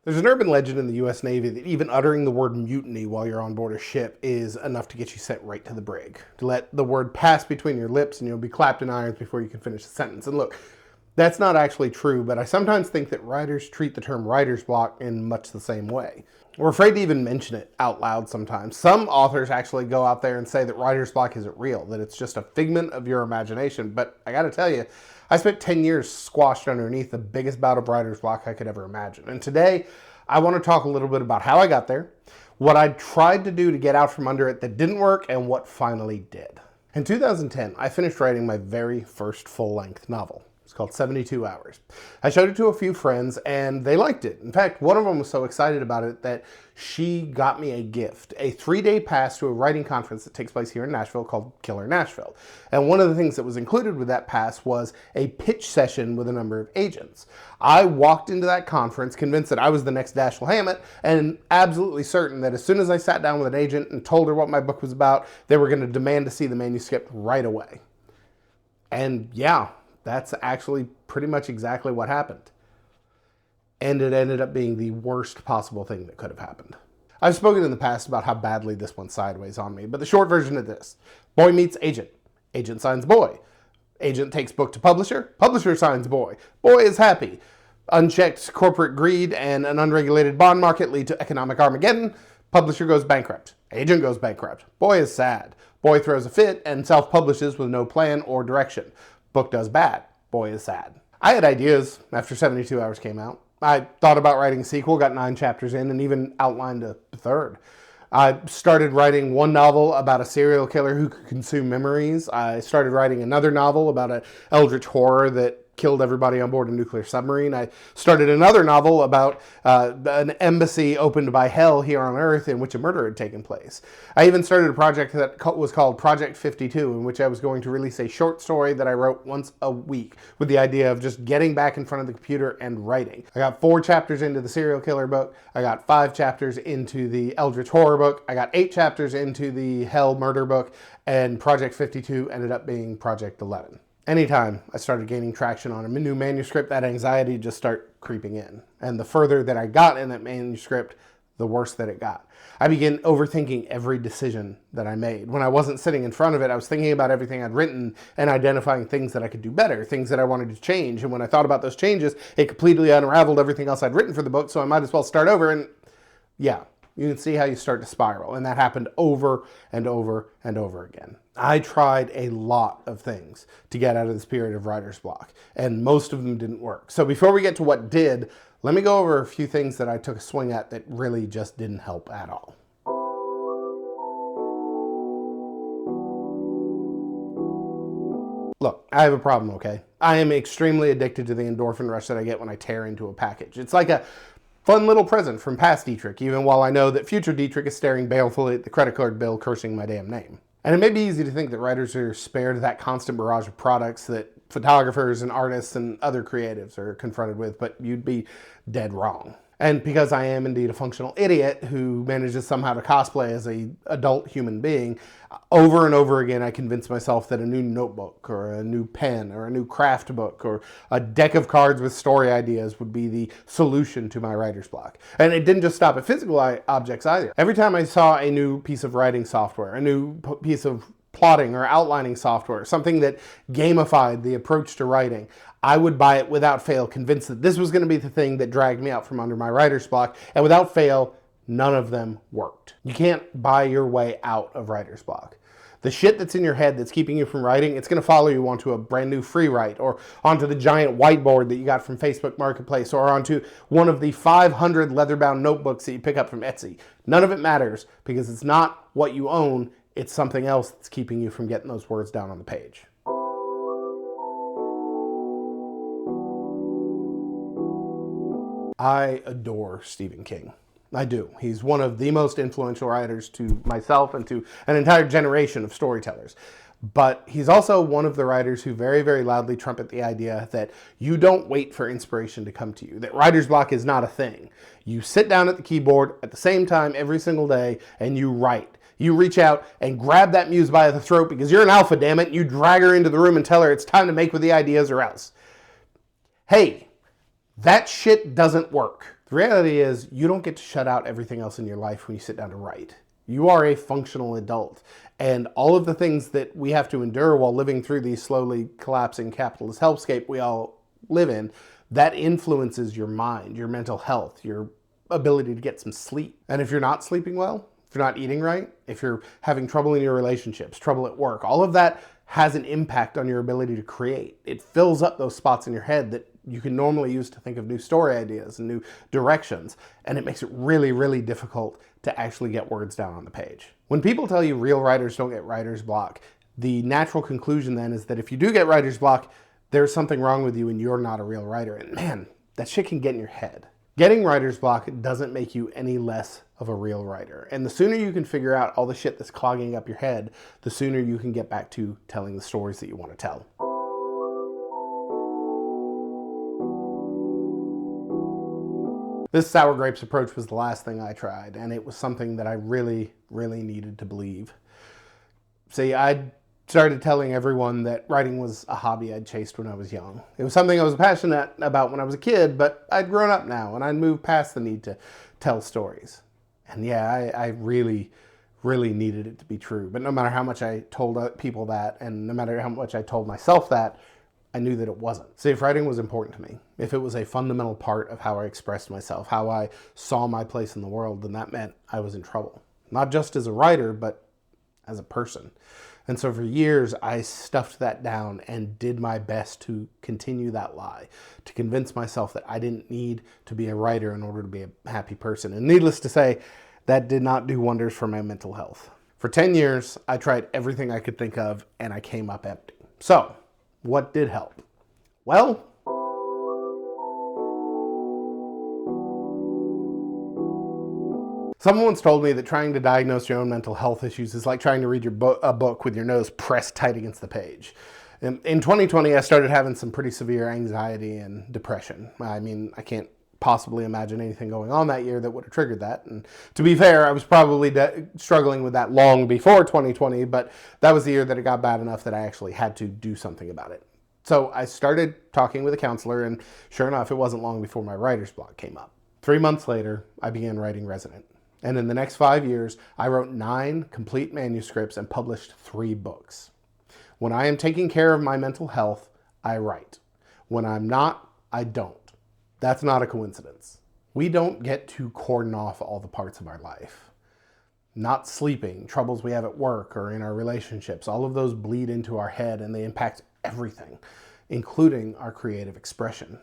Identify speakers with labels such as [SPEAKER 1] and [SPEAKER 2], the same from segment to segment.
[SPEAKER 1] There's an urban legend in the US Navy that even uttering the word mutiny while you're on board a ship is enough to get you sent right to the brig. To let the word pass between your lips and you'll be clapped in irons before you can finish the sentence. And look, that's not actually true, but I sometimes think that writers treat the term writer's block in much the same way. We're afraid to even mention it out loud sometimes. Some authors actually go out there and say that writer's block isn't real, that it's just a figment of your imagination. But I gotta tell you, I spent 10 years squashed underneath the biggest bout of writer's block I could ever imagine. And today, I want to talk a little bit about how I got there, what I tried to do to get out from under it that didn't work, and what finally did. In 2010, I finished writing my very first full-length novel. It's called 72 Hours. I showed it to a few friends and they liked it. In fact, one of them was so excited about it that she got me a gift, a 3-day pass to a writing conference that takes place here in Nashville called Killer Nashville. And one of the things that was included with that pass was a pitch session with a number of agents. I walked into that conference convinced that I was the next Dashiell Hammett and absolutely certain that as soon as I sat down with an agent and told her what my book was about, they were going to demand to see the manuscript right away. And yeah, that's actually pretty much exactly what happened. And it ended up being the worst possible thing that could have happened. I've spoken in the past about how badly this went sideways on me, but the short version of this: boy meets agent, agent signs boy, agent takes book to publisher, publisher signs boy, boy is happy. Unchecked corporate greed and an unregulated bond market lead to economic Armageddon, publisher goes bankrupt, agent goes bankrupt, boy is sad, boy throws a fit and self-publishes with no plan or direction. Book does bad. Boy is sad. I had ideas after 72 Hours came out. I thought about writing a sequel, got 9 chapters in, and even outlined a third. I started writing one novel about a serial killer who could consume memories. I started writing another novel about an eldritch horror that killed everybody on board a nuclear submarine. I started another novel about an embassy opened by hell here on Earth in which a murder had taken place. I even started a project that was called Project 52, in which I was going to release a short story that I wrote once a week with the idea of just getting back in front of the computer and writing. I got 4 chapters into the serial killer book. I got 5 chapters into the eldritch horror book. I got 8 chapters into the hell murder book, and Project 52 ended up being Project 11. Anytime I started gaining traction on a new manuscript, that anxiety just started creeping in. And the further that I got in that manuscript, the worse that it got. I began overthinking every decision that I made. When I wasn't sitting in front of it, I was thinking about everything I'd written and identifying things that I could do better, things that I wanted to change. And when I thought about those changes, it completely unraveled everything else I'd written for the book, so I might as well start over. And yeah, you can see how you start to spiral. And that happened over and over and over again. I tried a lot of things to get out of this period of writer's block, and most of them didn't work. So before we get to what did, let me go over a few things that I took a swing at that really just didn't help at all. Look, I have a problem, okay? I am extremely addicted to the endorphin rush that I get when I tear into a package. It's like a fun little present from past Dietrich, even while I know that future Dietrich is staring balefully at the credit card bill, cursing my damn name. And it may be easy to think that writers are spared that constant barrage of products that photographers and artists and other creatives are confronted with, but you'd be dead wrong. And because I am indeed a functional idiot who manages somehow to cosplay as an adult human being, over and over again I convince myself that a new notebook or a new pen or a new craft book or a deck of cards with story ideas would be the solution to my writer's block. And it didn't just stop at physical objects either. Every time I saw a new piece of writing software, a new piece of plotting or outlining software, something that gamified the approach to writing, I would buy it without fail, convinced that this was going to be the thing that dragged me out from under my writer's block, and without fail, none of them worked. You can't buy your way out of writer's block. The shit that's in your head that's keeping you from writing, it's going to follow you onto a brand new free write, or onto the giant whiteboard that you got from Facebook Marketplace, or onto one of the 500 leather-bound notebooks that you pick up from Etsy. None of it matters, because it's not what you own, it's something else that's keeping you from getting those words down on the page. I adore Stephen King. I do. He's one of the most influential writers to myself and to an entire generation of storytellers. But he's also one of the writers who very, very loudly trumpet the idea that you don't wait for inspiration to come to you, that writer's block is not a thing. You sit down at the keyboard at the same time every single day and you write. You reach out and grab that muse by the throat because you're an alpha, damn it. You drag her into the room and tell her it's time to make with the ideas or else. Hey, that shit doesn't work. The reality is you don't get to shut out everything else in your life when you sit down to write. You are a functional adult, and all of the things that we have to endure while living through the slowly collapsing capitalist hellscape we all live in, that influences your mind, your mental health, your ability to get some sleep. And if you're not sleeping well, if you're not eating right, if you're having trouble in your relationships, trouble at work, all of that has an impact on your ability to create. It fills up those spots in your head that you can normally use to think of new story ideas and new directions, and it makes it really, really difficult to actually get words down on the page. When people tell you real writers don't get writer's block, the natural conclusion then is that if you do get writer's block, there's something wrong with you and you're not a real writer. And man, that shit can get in your head. Getting writer's block doesn't make you any less of a real writer. And the sooner you can figure out all the shit that's clogging up your head, the sooner you can get back to telling the stories that you want to tell. This sour grapes approach was the last thing I tried, and it was something that I really, really needed to believe. See, I started telling everyone that writing was a hobby I'd chased when I was young. It was something I was passionate about when I was a kid, but I'd grown up now, and I'd moved past the need to tell stories. And yeah, I really, really needed it to be true. But no matter how much I told people that, and no matter how much I told myself that, I knew that it wasn't. See, if writing was important to me, if it was a fundamental part of how I expressed myself, how I saw my place in the world, then that meant I was in trouble. Not just as a writer, but as a person. And so for years, I stuffed that down and did my best to continue that lie, to convince myself that I didn't need to be a writer in order to be a happy person. And needless to say, that did not do wonders for my mental health. For 10 years, I tried everything I could think of, and I came up empty. So, what did help? Well, someone once told me that trying to diagnose your own mental health issues is like trying to read a book with your nose pressed tight against the page. In 2020, I started having some pretty severe anxiety and depression. I mean, I can't possibly imagine anything going on that year that would have triggered that. And to be fair, I was probably struggling with that long before 2020, but that was the year that it got bad enough that I actually had to do something about it. So I started talking with a counselor, and sure enough, it wasn't long before my writer's block came up. 3 months later, I began writing Resident. And in the next 5 years, I wrote 9 complete manuscripts and published 3 books. When I am taking care of my mental health, I write. When I'm not, I don't. That's not a coincidence. We don't get to cordon off all the parts of our life. Not sleeping, troubles we have at work or in our relationships, all of those bleed into our head and they impact everything, including our creative expression.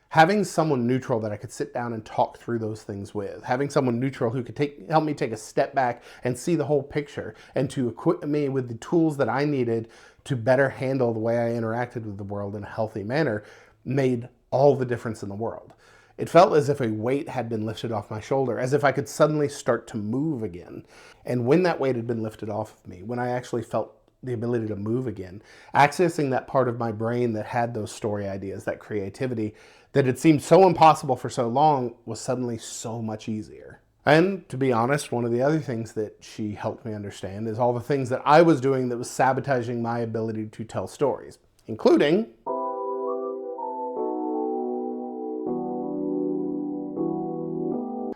[SPEAKER 1] Having someone neutral that I could sit down and talk through those things with, having someone neutral who could help me take a step back and see the whole picture and to equip me with the tools that I needed to better handle the way I interacted with the world in a healthy manner made all the difference in the world. It felt as if a weight had been lifted off my shoulder, as if I could suddenly start to move again. And when that weight had been lifted off of me, when I actually felt the ability to move again, accessing that part of my brain that had those story ideas, that creativity, that had seemed so impossible for so long was suddenly so much easier. And to be honest, one of the other things that she helped me understand is all the things that I was doing that was sabotaging my ability to tell stories, including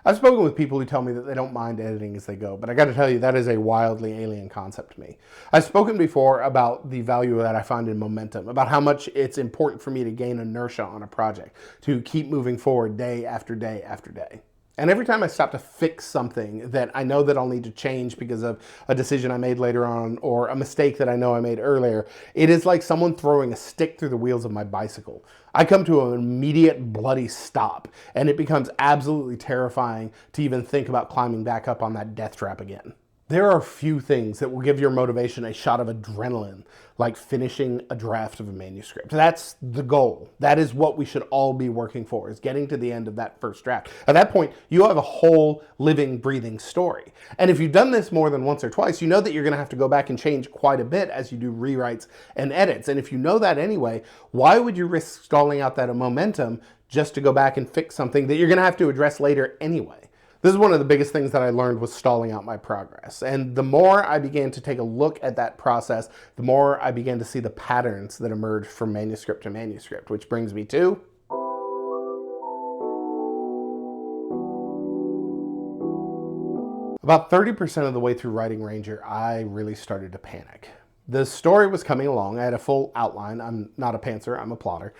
[SPEAKER 1] I've spoken with people who tell me that they don't mind editing as they go, but I got to tell you, that is a wildly alien concept to me. I've spoken before about the value that I find in momentum, about how much it's important for me to gain inertia on a project, to keep moving forward day after day after day. And every time I stop to fix something that I know that I'll need to change because of a decision I made later on or a mistake that I know I made earlier, it is like someone throwing a stick through the wheels of my bicycle. I come to an immediate bloody stop, and it becomes absolutely terrifying to even think about climbing back up on that death trap again. There are few things that will give your motivation a shot of adrenaline like finishing a draft of a manuscript. That's the goal. That is what we should all be working for, is getting to the end of that first draft. At that point, you have a whole living, breathing story. And if you've done this more than once or twice, you know that you're going to have to go back and change quite a bit as you do rewrites and edits. And if you know that anyway, why would you risk stalling out that momentum just to go back and fix something that you're going to have to address later anyway? This is one of the biggest things that I learned was stalling out my progress. And the more I began to take a look at that process, the more I began to see the patterns that emerged from manuscript to manuscript, which brings me to About 30% of the way through writing Ranger, I really started to panic. The story was coming along. I had a full outline. I'm not a pantser, I'm a plotter.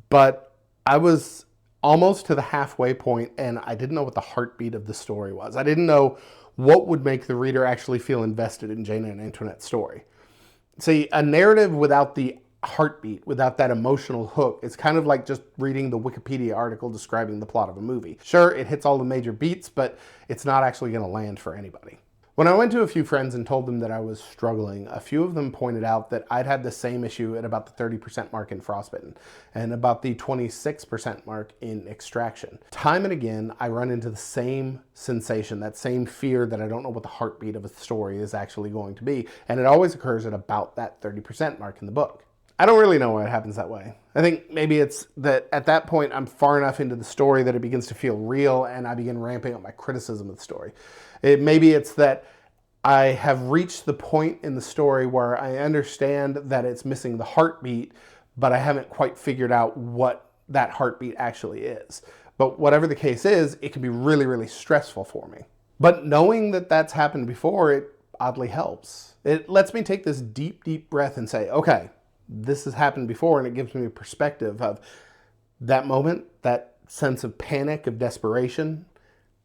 [SPEAKER 1] But I was almost to the halfway point and I didn't know what the heartbeat of the story was. I didn't know what would make the reader actually feel invested in Jane and Antoinette's story. See, a narrative without the heartbeat, without that emotional hook, it's kind of like just reading the Wikipedia article describing the plot of a movie. Sure, it hits all the major beats, but it's not actually going to land for anybody. When I went to a few friends and told them that I was struggling, a few of them pointed out that I'd had the same issue at about the 30% mark in Frostbitten and about the 26% mark in Extraction. Time and again, I run into the same sensation, that same fear that I don't know what the heartbeat of a story is actually going to be, and it always occurs at about that 30% mark in the book. I don't really know why it happens that way. I think maybe it's that at that point I'm far enough into the story that it begins to feel real and I begin ramping up my criticism of the story. Maybe it's that I have reached the point in the story where I understand that it's missing the heartbeat, but I haven't quite figured out what that heartbeat actually is. But whatever the case is, it can be really, really stressful for me. But knowing that that's happened before, it oddly helps. It lets me take this deep, deep breath and say, okay, this has happened before, and it gives me a perspective of that moment, that sense of panic, of desperation.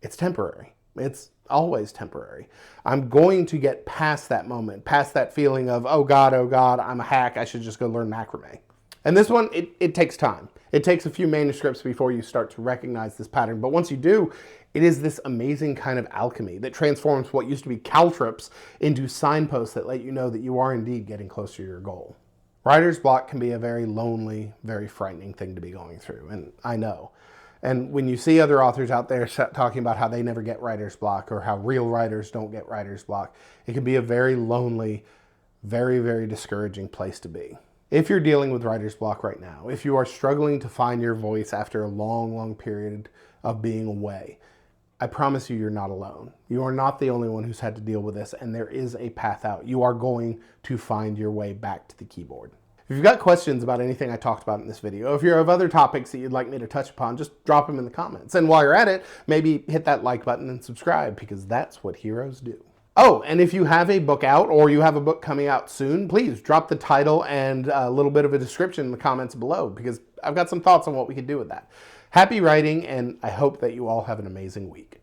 [SPEAKER 1] It's temporary. It's always temporary. I'm going to get past that moment, past that feeling of, oh God, I'm a hack, I should just go learn macrame. And this one, it takes time. It takes a few manuscripts before you start to recognize this pattern. But once you do, it is this amazing kind of alchemy that transforms what used to be caltrops into signposts that let you know that you are indeed getting closer to your goal. Writer's block can be a very lonely, very frightening thing to be going through, and I know. And when you see other authors out there talking about how they never get writer's block or how real writers don't get writer's block, it can be a very lonely, very, very discouraging place to be. If you're dealing with writer's block right now, if you are struggling to find your voice after a long, long period of being away, I promise you, you're not alone. You are not the only one who's had to deal with this, and there is a path out. You are going to find your way back to the keyboard. If you've got questions about anything I talked about in this video, if you have other topics that you'd like me to touch upon, just drop them in the comments. And while you're at it, maybe hit that like button and subscribe, because that's what heroes do. Oh, and if you have a book out or you have a book coming out soon, please drop the title and a little bit of a description in the comments below, because I've got some thoughts on what we could do with that. Happy writing, and I hope that you all have an amazing week.